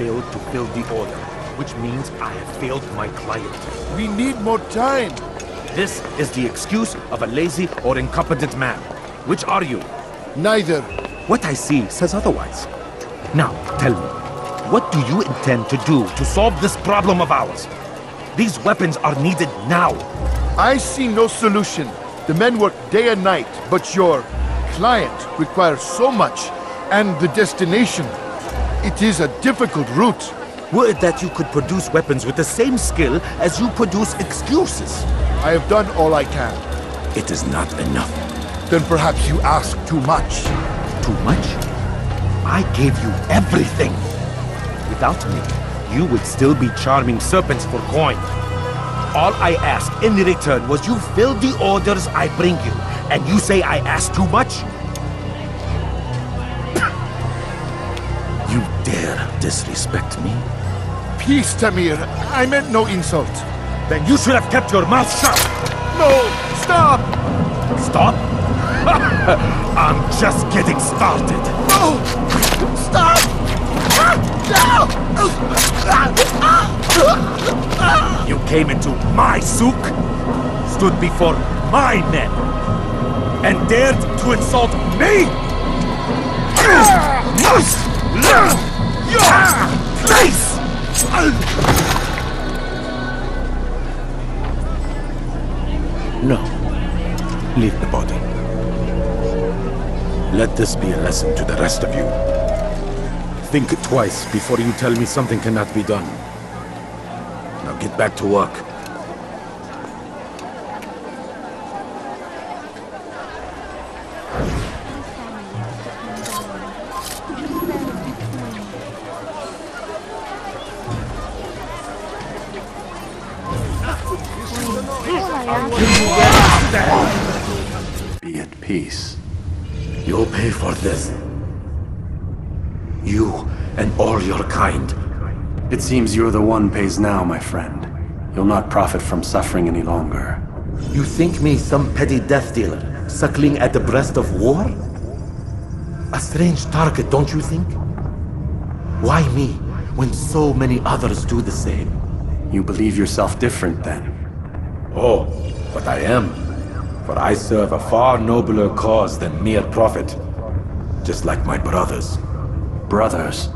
failed to fill the order, which means I have failed my client. We need more time. This is the excuse of a lazy or incompetent man. Which are you? Neither. What I see says otherwise. Now, tell me, what do you intend to do to solve this problem of ours? These weapons are needed now. I see no solution. The men work day and night, but your client requires so much, and the destination. It is a difficult route. Were it that you could produce weapons with the same skill as you produce excuses. I have done all I can. It is not enough. Then perhaps you ask too much. Too much? I gave you everything. Without me, you would still be charming serpents for coin. All I ask in return was you fill the orders I bring you, and you say I ask too much? You dare disrespect me? Peace, Tamir. I meant no insult. Then you should have kept your mouth shut! No! Stop! Stop? I'm just getting started. No! Stop! No! You came into my souk, stood before my men, and dared to insult me? You must learn your place! No. Leave the body. Let this be a lesson to the rest of you. Think twice before you tell me something cannot be done. Now get back to work. Be at peace. You'll pay for this. You and all your kind. It seems you're the one pays now, my friend. You'll not profit from suffering any longer. You think me some petty death dealer, suckling at the breast of war? A strange target, don't you think? Why me, when so many others do the same? You believe yourself different, then? Oh, but I am. For I serve a far nobler cause than mere profit. Just like my brothers. Brothers?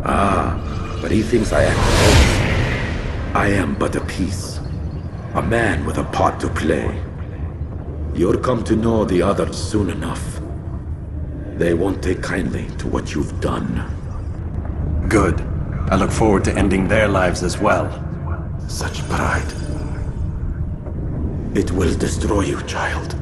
Ah, but he thinks I am alone. I am but a piece. A man with a part to play. You'll come to know the others soon enough. They won't take kindly to what you've done. Good. I look forward to ending their lives as well. Such pride. It will destroy you, child.